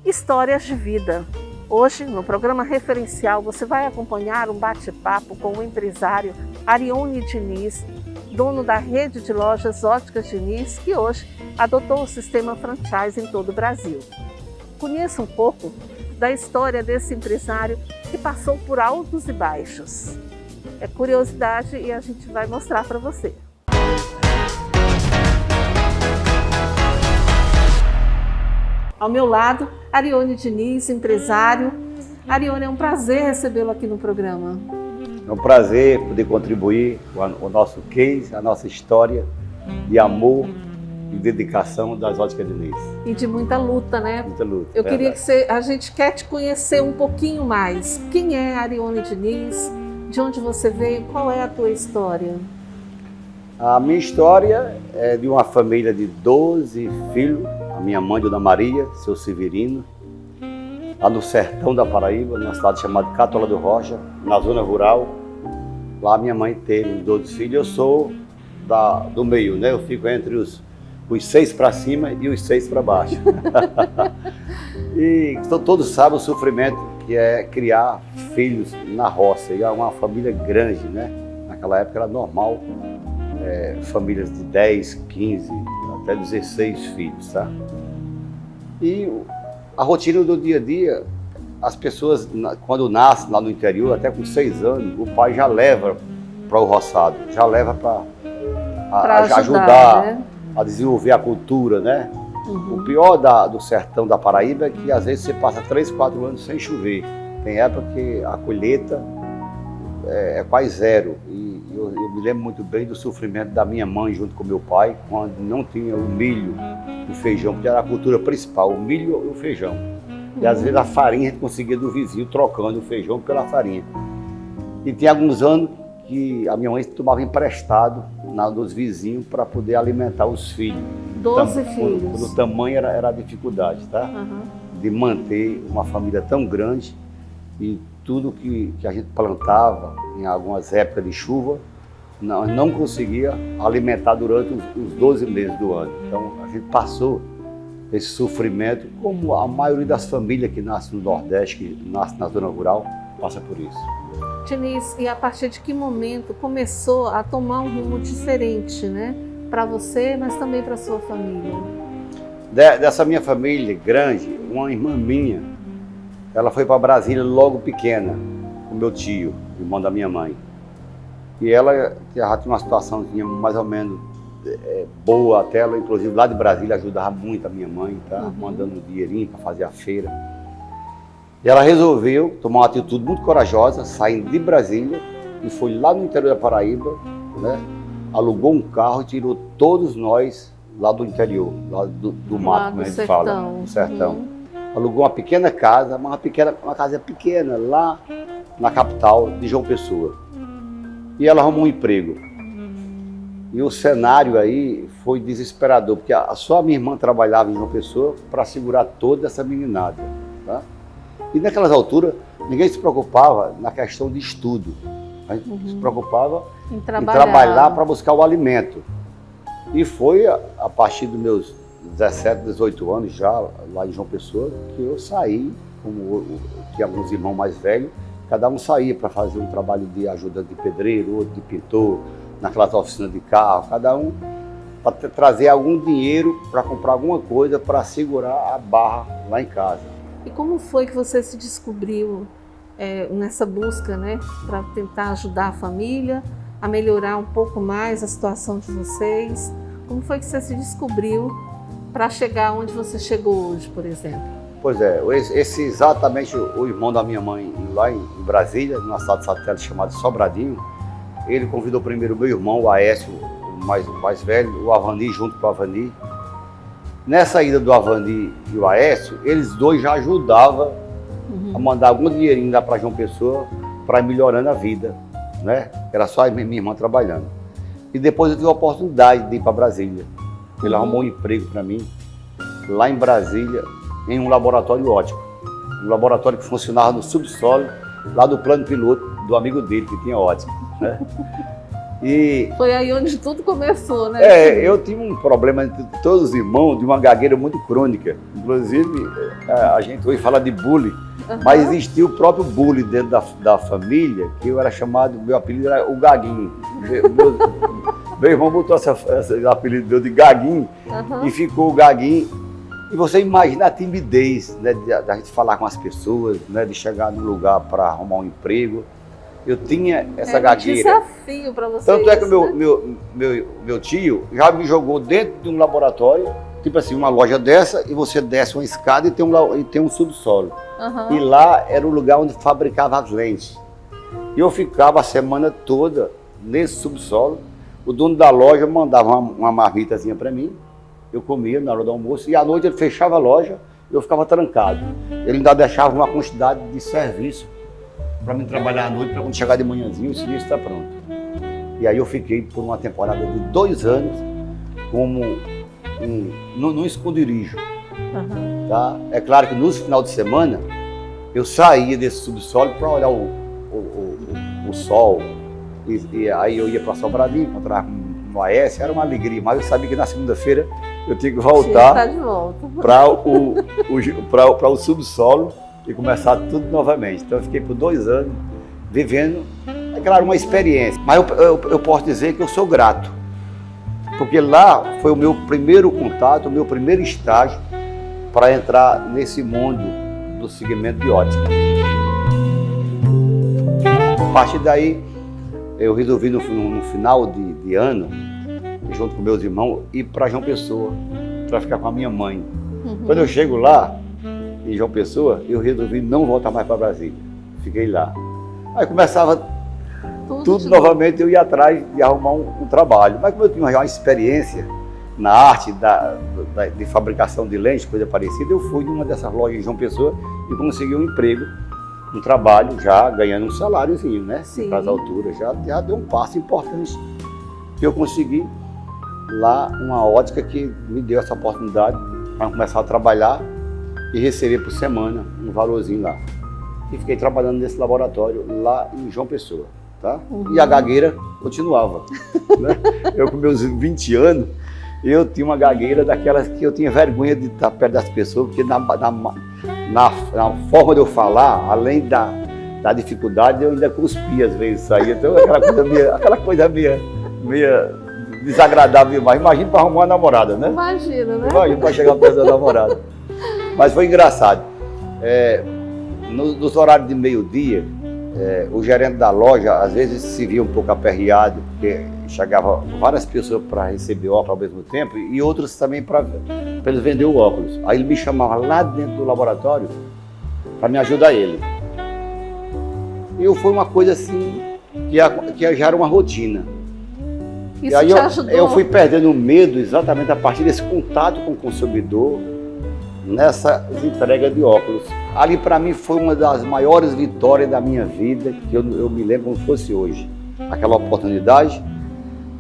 Histórias de vida. Hoje, no programa Referencial, você vai acompanhar um bate-papo com o empresário Arione Diniz, dono da rede de lojas Óticas Diniz, que hoje adotou o sistema franchise em todo o Brasil. Conheça um pouco da história desse empresário que passou por altos e baixos. É curiosidade e a gente vai mostrar para você. Ao meu lado, Arione Diniz, empresário. Arione, é um prazer recebê-lo aqui no programa. É um prazer poder contribuir com o nosso case, a nossa história de amor e dedicação das Óticas Diniz. E de muita luta, né? Muita luta. Eu queria que a gente quer te conhecer um pouquinho mais. Quem é Arione Diniz? De onde você veio? Qual é a tua história? A minha história é de uma família de 12 filhos. A minha mãe, Dona Maria, seu Severino, lá no sertão da Paraíba, numa cidade chamada Catola do Rocha, na zona rural. Lá minha mãe teve 12 filhos. Eu sou do meio, né? Eu fico entre os 6 para cima e os 6 para baixo. E todos sabem o sofrimento que é criar filhos na roça. E é uma família grande, né? Naquela época era normal, famílias de 10, 15, até 16 filhos, tá? E a rotina do dia a dia, as pessoas, quando nascem lá no interior, até com 6 anos, o pai já leva para o roçado, já leva para ajudar, né? A desenvolver a cultura, né? Uhum. O pior do sertão da Paraíba é que às vezes você passa 3, 4 anos sem chover. Tem época que a colheita é quase zero. E eu me lembro muito bem do sofrimento da minha mãe junto com meu pai, quando não tinha o milho e o feijão, porque era a cultura principal, o milho e o feijão. E às vezes a farinha a gente conseguia do vizinho, trocando o feijão pela farinha. E tem alguns anos que a minha mãe tomava emprestado dos vizinhos para poder alimentar os filhos. 12 filhos. Quando o tamanho era a dificuldade, tá? Uhum. De manter uma família tão grande e tudo que a gente plantava em algumas épocas de chuva, não conseguia alimentar durante os 12 meses do ano. Então a gente passou esse sofrimento, como a maioria das famílias que nascem no Nordeste, que nascem na zona rural, passa por isso. Diniz, e a partir de que momento começou a tomar um rumo diferente, né? Para você, mas também para sua família? Dessa minha família grande, uma irmã minha, ela foi para Brasília logo pequena, com meu tio, irmão da minha mãe. E ela já tinha uma situaçãozinha mais ou menos boa até, ela inclusive lá de Brasília ajudava muito a minha mãe, tá? Uhum. Mandando dinheirinho para fazer a feira. E ela resolveu tomar uma atitude muito corajosa, saindo de Brasília e foi lá no interior da Paraíba, né? Alugou um carro e tirou todos nós lá do interior, lá do mato, como a gente fala, do sertão. Uhum. Alugou uma pequena casa, uma casa pequena lá na capital de João Pessoa. E ela arrumou um emprego. E o cenário aí foi desesperador, porque só a minha irmã trabalhava em João Pessoa para segurar toda essa meninada, tá? E naquelas alturas, ninguém se preocupava na questão de estudo. A gente se preocupava em trabalhar para buscar o alimento. E foi a partir dos meus 17, 18 anos já, lá em João Pessoa, que eu saí, como tinha alguns irmãos mais velhos, cada um saía para fazer um trabalho de ajudante de pedreiro, outro de pintor, naquelas oficinas de carro, cada um para trazer algum dinheiro para comprar alguma coisa para segurar a barra lá em casa. E como foi que você se descobriu nessa busca, né, para tentar ajudar a família, a melhorar um pouco mais a situação de vocês? Como foi que você se descobriu para chegar onde você chegou hoje, por exemplo? Pois é, exatamente o irmão da minha mãe, lá em Brasília, numa cidade satélite chamada Sobradinho, ele convidou primeiro o meu irmão, o Aécio, o mais velho, o Avani, junto com o Avani. Nessa ida do Avani e o Aécio, eles dois já ajudavam a mandar algum dinheirinho lá para João Pessoa para ir melhorando a vida, né? Era só a minha irmã trabalhando. E depois eu tive a oportunidade de ir para Brasília. Ele arrumou um emprego para mim, lá em Brasília, em um laboratório óptico. Um laboratório que funcionava no subsolo, lá do plano piloto do amigo dele, que tinha ótica, né? E foi aí onde tudo começou, né? eu tinha um problema entre todos os irmãos, de uma gagueira muito crônica. Inclusive, a gente hoje fala de bullying, mas existia o próprio bullying dentro da família, que eu era chamado, meu apelido era o Gaguinho. Meu irmão botou esse apelido de Gaguinho e ficou o Gaguinho. E você imagina a timidez, né, da gente falar com as pessoas, né, de chegar num lugar para arrumar um emprego. Eu tinha essa gagueira. Um desafio para você. Tanto é que meu tio já me jogou dentro de um laboratório, tipo assim, uma loja dessa, e você desce uma escada e tem um subsolo. E lá era o lugar onde fabricava as lentes. E eu ficava a semana toda nesse subsolo. O dono da loja mandava uma marmitazinha para mim, eu comia na hora do almoço, e à noite ele fechava a loja e eu ficava trancado. Ele ainda deixava uma quantidade de serviço para mim trabalhar à noite, para quando chegar de manhãzinho o serviço está pronto. E aí eu fiquei por uma temporada de 2 anos como num esconderijo. Tá? É claro que nos final de semana eu saía desse subsolo para olhar o sol. E aí eu ia para Sobradinho, encontrar com o AS, era uma alegria, mas eu sabia que na segunda-feira eu tinha que voltar para o subsolo e começar tudo novamente. Então eu fiquei por 2 anos vivendo, é claro, uma experiência. Mas eu posso dizer que eu sou grato, porque lá foi o meu primeiro contato, o meu primeiro estágio para entrar nesse mundo do segmento de ótica. A partir daí, eu resolvi no final de ano, junto com meus irmãos, ir para João Pessoa, para ficar com a minha mãe. Quando eu chego lá, em João Pessoa, eu resolvi não voltar mais para Brasília. Fiquei lá. Aí começava tudo novamente, eu ia atrás de arrumar um trabalho. Mas como eu tinha já uma experiência na arte de fabricação de lentes, coisa parecida, eu fui numa dessas lojas em João Pessoa e consegui um emprego, um trabalho, já ganhando um saláriozinho, né? Para as alturas. Já deu um passo importante que eu consegui lá uma ótica que me deu essa oportunidade para começar a trabalhar e receber por semana um valorzinho lá. E fiquei trabalhando nesse laboratório lá em João Pessoa, tá? E a gagueira continuava, né? Eu com meus 20 anos, eu tinha uma gagueira daquelas que eu tinha vergonha de estar perto das pessoas, porque na forma de eu falar, além da dificuldade, eu ainda cuspia às vezes, saía. Então aquela coisa meio desagradável demais. Imagina para arrumar uma namorada, né? Imagina, né? Imagina para chegar perto da namorada. Mas foi engraçado. Nos horários de meio-dia, o gerente da loja às vezes se via um pouco aperreado, porque chegavam várias pessoas para receber óculos ao mesmo tempo e outros também para eles vender o óculos. Aí ele me chamava lá dentro do laboratório para me ajudar ele. E foi uma coisa assim que já era uma rotina. Isso e aí te ajudou? Eu fui perdendo o medo exatamente a partir desse contato com o consumidor, nessa entrega de óculos. Ali para mim foi uma das maiores vitórias da minha vida, que eu me lembro como se fosse hoje. Aquela oportunidade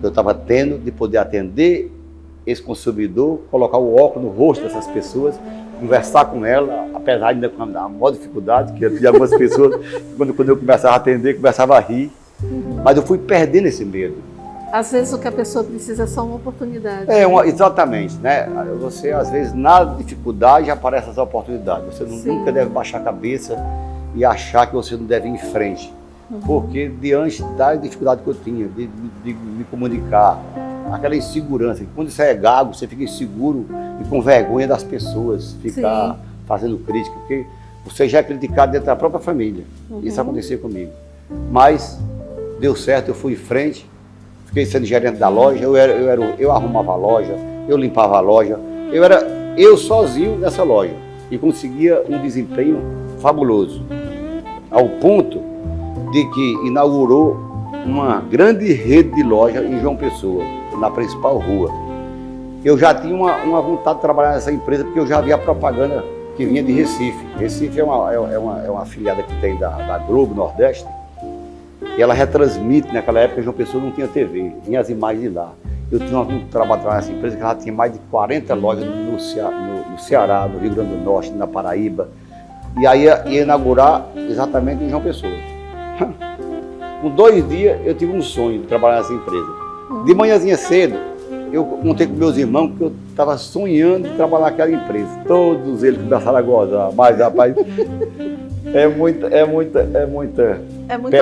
que eu estava tendo de poder atender esse consumidor, colocar o óculos no rosto dessas pessoas, conversar com ela, apesar de ainda com a maior dificuldade, que eu tinha algumas pessoas, quando eu começava a atender, começava a rir, mas eu fui perdendo esse medo. Às vezes o que a pessoa precisa é só uma oportunidade. Exatamente, né? Você, às vezes, na dificuldade aparecem as oportunidades. Você nunca deve baixar a cabeça e achar que você não deve ir em frente. Porque diante da dificuldade que eu tinha de me comunicar, aquela insegurança, quando você é gago, você fica inseguro e com vergonha das pessoas, ficar fazendo crítica, porque você já é criticado dentro da própria família. Isso aconteceu comigo. Mas deu certo, eu fui em frente. Fiquei sendo gerente da loja, eu arrumava a loja, eu limpava a loja, eu sozinho nessa loja e conseguia um desempenho fabuloso, ao ponto de que inaugurou uma grande rede de loja em João Pessoa, na principal rua. Eu já tinha uma vontade de trabalhar nessa empresa porque eu já via a propaganda que vinha de Recife. Recife é uma afiliada que tem da Globo Nordeste. E ela retransmite, naquela época João Pessoa não tinha TV, vinha as imagens de lá. Eu tinha um trabalho nessa empresa que ela tinha mais de 40 lojas no Ceará, no Rio Grande do Norte, na Paraíba. E aí ia inaugurar exatamente em João Pessoa. Com 2 dias, eu tive um sonho de trabalhar nessa empresa. De manhãzinha cedo, eu contei com meus irmãos que eu estava sonhando de trabalhar naquela empresa. Todos eles começaram a gozar, mas rapaz, é muita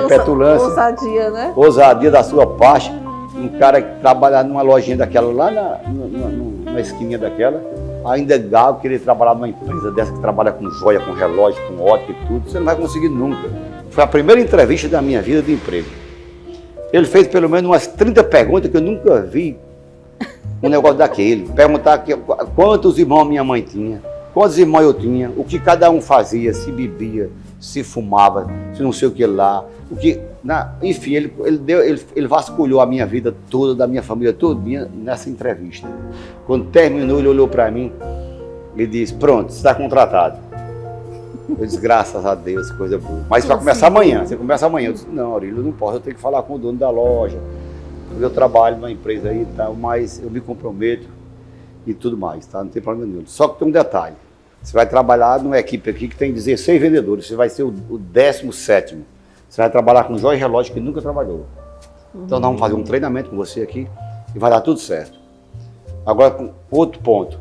petulância, ousadia, né? ousadia da sua parte. Um cara que trabalha numa lojinha daquela, lá na esquininha daquela, ainda é galo querer trabalhar numa empresa dessa que trabalha com joia, com relógio, com ótica e tudo. Você não vai conseguir nunca. Foi a primeira entrevista da minha vida de emprego. Ele fez pelo menos umas 30 perguntas que eu nunca vi um negócio daquele. Perguntar quantos irmãos minha mãe tinha, quantos irmãos eu tinha, o que cada um fazia, se bebia, se fumava, se não sei o que lá. Enfim, ele vasculhou a minha vida toda, da minha família todinha nessa entrevista. Quando terminou, ele olhou para mim e disse: pronto, você está contratado. Eu disse: graças a Deus, coisa boa. Mas vai começar amanhã, você começa amanhã. Eu disse: não, Aurílio, eu não posso, eu tenho que falar com o dono da loja. Eu trabalho numa empresa aí e tal, mas eu me comprometo e tudo mais, tá? Não tem problema nenhum. Só que tem um detalhe: você vai trabalhar numa equipe aqui que tem 16 vendedores, você vai ser o 17º. Você vai trabalhar com joia e relógio que nunca trabalhou. Então nós vamos fazer um treinamento com você aqui e vai dar tudo certo. Agora, outro ponto.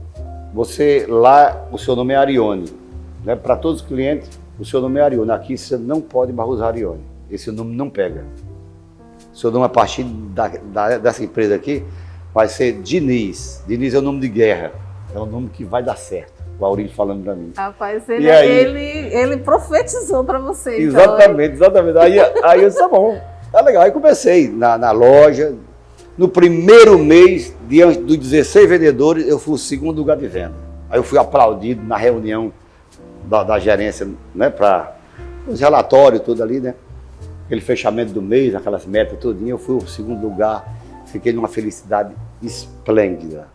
Você lá, o seu nome é Arione. Né? Para todos os clientes, o seu nome é Arione. Aqui você não pode mais usar Arione. Esse nome não pega. O seu nome a partir dessa empresa aqui vai ser Diniz. Diniz é o nome de guerra. É o nome que vai dar certo. O Aurílio falando para mim. Rapaz, ele profetizou para você. Exatamente, então, exatamente. Aí eu disse: tá bom, tá legal. Aí comecei na loja. No primeiro mês, diante dos 16 vendedores, eu fui o 2º lugar de venda. Aí eu fui aplaudido na reunião da gerência, né, para os relatórios, tudo ali, né? Aquele fechamento do mês, aquelas metas, tudinho. Eu fui o 2º lugar, fiquei numa felicidade esplêndida.